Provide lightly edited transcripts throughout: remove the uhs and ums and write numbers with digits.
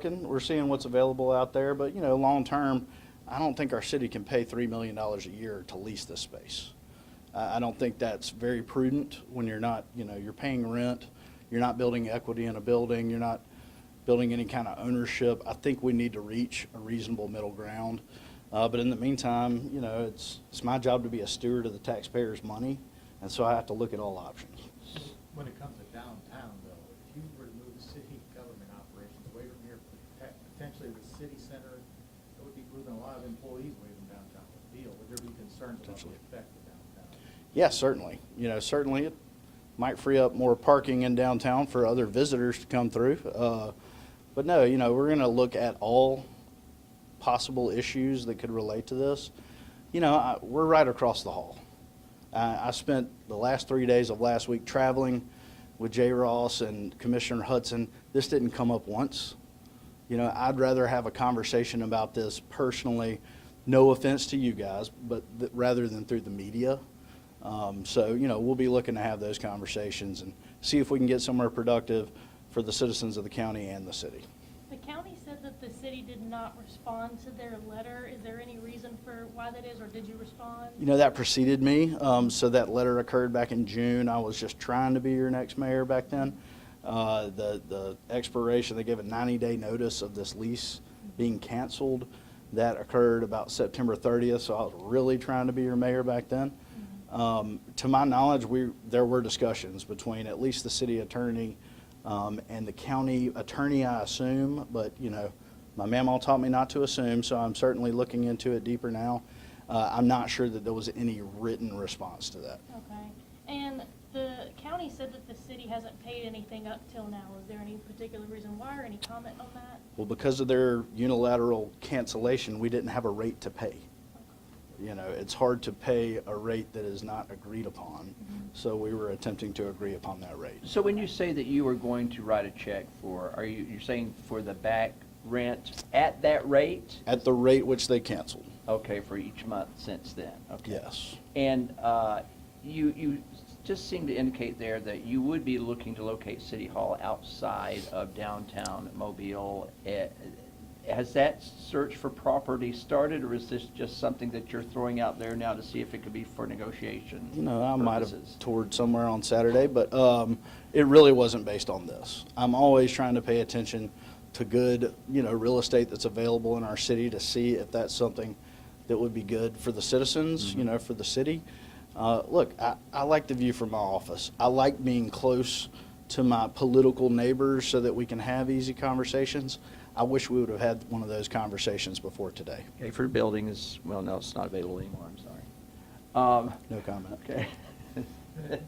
looking. We're seeing what's available out there. But, long term, I don't think our city can pay $3 million a year to lease this space. I don't think that's very prudent when you're not, you're paying rent. You're not building equity in a building. You're not building any kind of ownership. I think we need to reach a reasonable middle ground. But in the meantime, it's my job to be a steward of the taxpayers' money, and so I have to look at all options. When it comes to downtown, though, if you were to move city government operations away from here, potentially the city center, it would be moving a lot of employees away from downtown Mobile. Would there be concerns about the effect of downtown? Yeah, certainly. Certainly it might free up more parking in downtown for other visitors to come through. But no, we're going to look at all possible issues that could relate to this. We're right across the hall. I spent the last 3 days of last week traveling with Jay Ross and Commissioner Hudson. This didn't come up once. I'd rather have a conversation about this personally, no offense to you guys, but rather than through the media. So, we'll be looking to have those conversations and see if we can get somewhere productive for the citizens of the county and the city. The county said that the city did not respond to their letter. Is there any reason for why that is, or did you respond? That preceded me. So that letter occurred back in June. I was just trying to be your next mayor back then. The expiration, they gave a 90-day notice of this lease being canceled. That occurred about September 30th, so I was really trying to be your mayor back then. To my knowledge, there were discussions between at least the city attorney and the county attorney, I assume, but my mamaw taught me not to assume, so I'm certainly looking into it deeper now. I'm not sure that there was any written response to that. Okay. And the county said that the city hasn't paid anything up till now. Is there any particular reason why, or any comment on that? Well, because of their unilateral cancellation, we didn't have a rate to pay. It's hard to pay a rate that is not agreed upon, so we were attempting to agree upon that rate. So when you say that you were going to write a check for, you're saying for the back rent at that rate? At the rate which they canceled. Okay, for each month since then? Okay. Yes. And you just seem to indicate there that you would be looking to locate City Hall outside of downtown Mobile. Has that search for property started, or is this just something that you're throwing out there now to see if it could be for negotiation I might have purposes? toured somewhere on Saturday, but it really wasn't based on this. I'm always trying to pay attention to good, real estate that's available in our city to see if that's something that would be good for the citizens, for the city. Look, I like the view from my office. I like being close to my political neighbors so that we can have easy conversations. I wish we would have had one of those conversations before today. Okay, for buildings, well, no, it's not available anymore, I'm sorry. No comment. Okay. The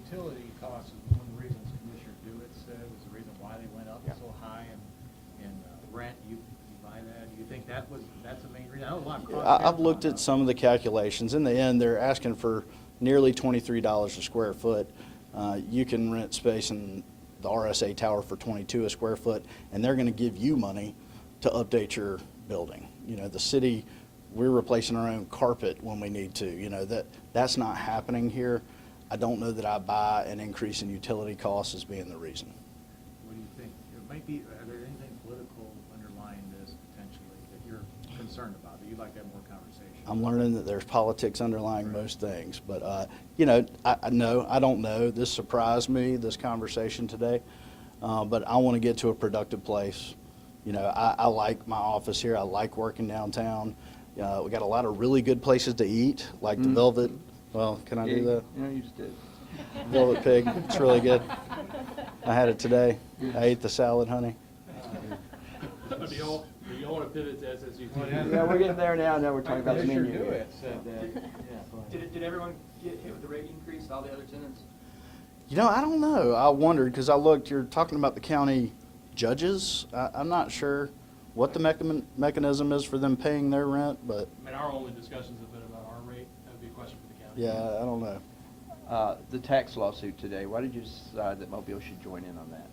utility costs is one of the reasons Commissioner Dewitt said was the reason why they went up so high in rent. You buy that? Do you think that's the main reason? I know a lot of costs. I've looked at some of the calculations. In the end, they're asking for nearly $23 a square foot. You can rent space in the RSA tower for $22 a square foot, and they're going to give you money to update your building. The city, we're replacing our own carpet when we need to. That's not happening here. I don't know that I buy an increase in utility costs as being the reason. What do you think? Are there anything political underlying this potentially that you're concerned about, that you'd like to have more conversation? I'm learning that there's politics underlying most things, but I don't know. This surprised me, this conversation today, but I want to get to a productive place. I like my office here. I like working downtown. We got a lot of really good places to eat, like the Velvet. Well, can I do that? Yeah, you just did. Velvet Pig. It's really good. I had it today. I ate the salad, honey. Do you want to pivot to SSUT? Yeah, we're getting there now. Now we're talking about the Commissioner menu. Dewitt said that. Did everyone get hit with the rate increase, all the other tenants? I don't know. I wondered because I looked, you're talking about the county judges. I'm not sure what the mechanism is for them paying their rent, but. Our only discussions have been about our rate. That would be a question for the county. Yeah, I don't know. The tax lawsuit today, why did you decide that Mobile should join in on that?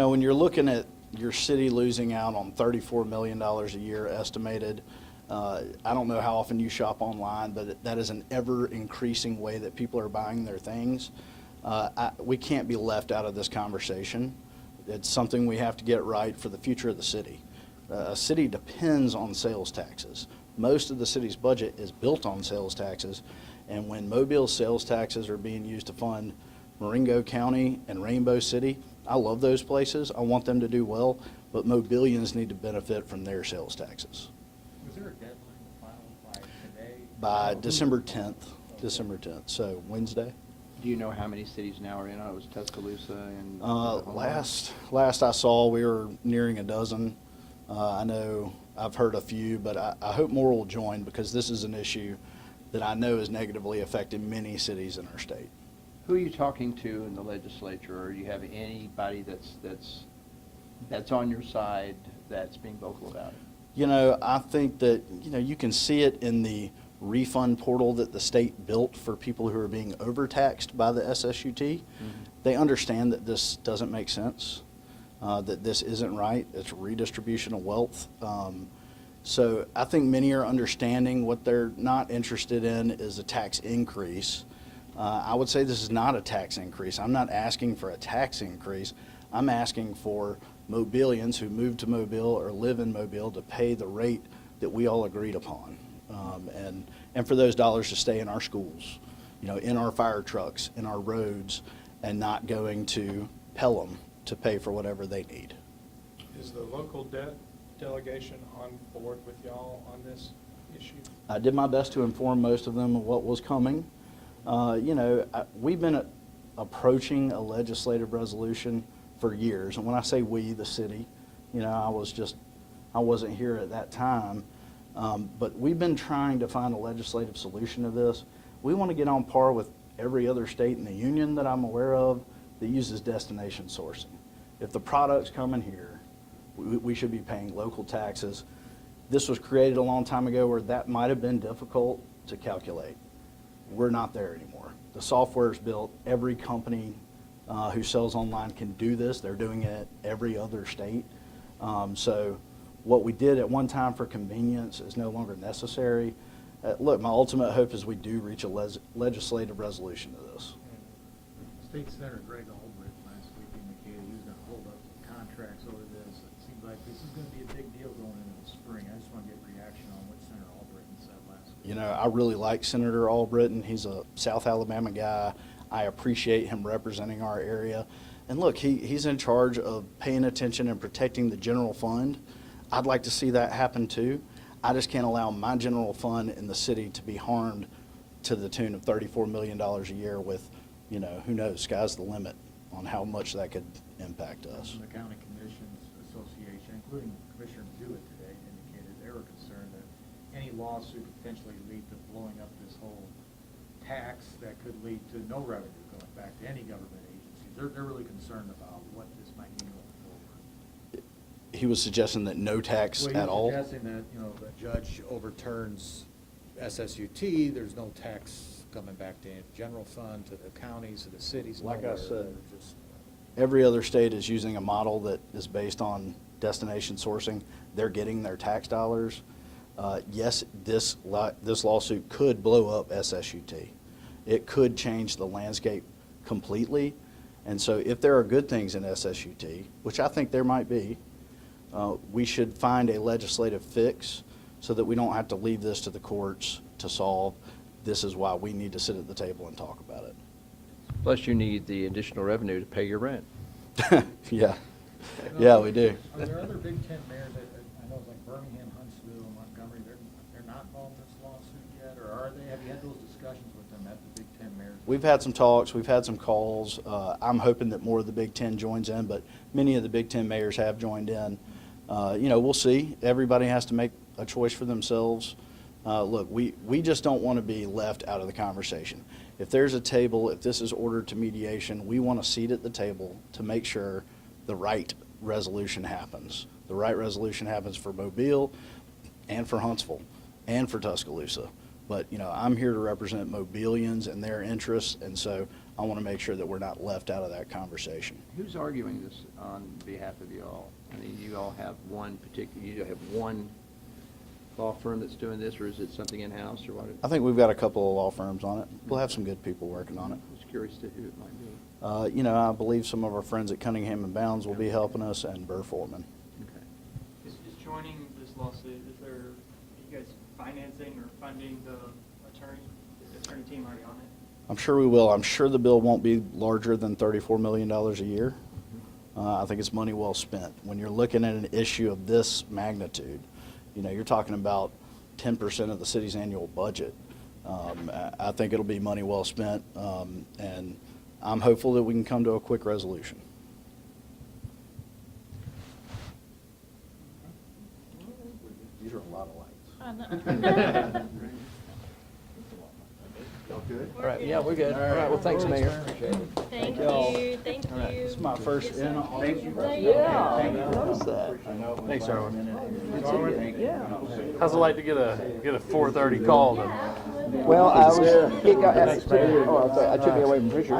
When you're looking at your city losing out on $34 million a year estimated, I don't know how often you shop online, but that is an ever-increasing way that people are buying their things. We can't be left out of this conversation. It's something we have to get right for the future of the city. A city depends on sales taxes. Most of the city's budget is built on sales taxes, and when Mobile's sales taxes are being used to fund Marengo County and Rainbow City, I love those places. I want them to do well, but Mobilians need to benefit from their sales taxes. Was there a deadline to file by today? By December 10th, so Wednesday. Do you know how many cities now are in? It was Tuscaloosa and. Last I saw, we were nearing a dozen. I know I've heard a few, but I hope more will join, because this is an issue that I know is negatively affecting many cities in our state. Who are you talking to in the legislature, or do you have anybody that's on your side that's being vocal about it? You know, I think that, you can see it in the refund portal that the state built for people who are being overtaxed by the SSUT. Mm-hmm. They understand that this doesn't make sense, that this isn't right. It's redistribution of wealth. So I think many are understanding. What they're not interested in is a tax increase. I would say this is not a tax increase. I'm not asking for a tax increase. I'm asking for Mobilians who move to Mobile or live in Mobile to pay the rate that we all agreed upon. And for those dollars to stay in our schools, in our fire trucks, in our roads, and not going to Pelham to pay for whatever they need. Is the local debt delegation on board with y'all on this issue? I did my best to inform most of them of what was coming. We've been approaching a legislative resolution for years. And when I say we, the city, I wasn't here at that time. But we've been trying to find a legislative solution to this. We want to get on par with every other state in the union that I'm aware of that uses destination sourcing. If the product's coming here, we should be paying local taxes. This was created a long time ago where that might have been difficult to calculate. We're not there anymore. The software is built. Every company who sells online can do this. They're doing it every other state. So what we did at one time for convenience is no longer necessary. Look, my ultimate hope is we do reach a legislative resolution to this. State Senator Greg Albrecht last week indicated he was going to hold up contracts over this. It seems like this is going to be a big deal going into the spring. I just want to get a reaction on what Senator Albrecht said last week. I really like Senator Albritton. He's a South Alabama guy. I appreciate him representing our area. And look, he's in charge of paying attention and protecting the general fund. I'd like to see that happen too. I just can't allow my general fund in the city to be harmed to the tune of $34 million a year with, who knows, sky's the limit on how much that could impact us. From the County Commissions Association, including Commissioner Dewitt today, indicated they were concerned that any lawsuit could potentially lead to blowing up this whole tax that could lead to no revenue going back to any government agencies. They're really concerned about what this might mean going forward. He was suggesting that no tax at all. Well, he was suggesting that, the judge overturns SSUT, there's no tax coming back to the general fund, to the counties, to the cities. Like I nowhere. said, They're just- every other state is using a model that is based on destination sourcing. They're getting their tax dollars. Yes, this lawsuit could blow up SSUT. It could change the landscape completely. And so if there are good things in SSUT, which I think there might be, we should find a legislative fix so that we don't have to leave this to the courts to solve. This is why we need to sit at the table and talk about it. Plus, you need the additional revenue to pay your rent. Yeah, yeah, we do. Are there other Big Ten mayors that, I know it's like Birmingham, Huntsville, Montgomery, they're not involved in this lawsuit yet, or are they? Have you had those discussions with them at the Big Ten mayors? We've had some talks, we've had some calls. I'm hoping that more of the Big Ten joins in, but many of the Big Ten mayors have joined in. We'll see. Everybody has to make a choice for themselves. Look, we just don't want to be left out of the conversation. If there's a table, if this is ordered to mediation, we want a seat at the table to make sure the right resolution happens. The right resolution happens for Mobile and for Huntsville and for Tuscaloosa. But, I'm here to represent Mobilians and their interests, and so I want to make sure that we're not left out of that conversation. Who's arguing this on behalf of you all? I mean, you all have you have one law firm that's doing this, or is it something in-house, or what? I think we've got a couple of law firms on it. We'll have some good people working on it. Just just curious to who it might be. You know, I believe some of our friends at Cunningham and Bounds will be helping us, and Burr Foreman. Okay. Is joining this lawsuit, are you guys financing or funding the attorney team already on it? I'm sure we will. I'm sure the bill won't be larger than $34 million a year. I think it's money well spent. When you're looking at an issue of this magnitude, you know, you're talking about 10% of the city's annual budget. I think it'll be money well spent, and I'm hopeful that we can come to a quick resolution. These are a lot of lights. I know. Y'all good? All right, yeah, we're good. All right, well, thanks, Mayor. Appreciate it. Thank y'all. you, thank you. This is my first in on. Thank you. Yeah, I noticed that. Thanks, Darwin. Yeah. How's it like to get a 4:30 call then? Well, I was, it took me away from Fisher.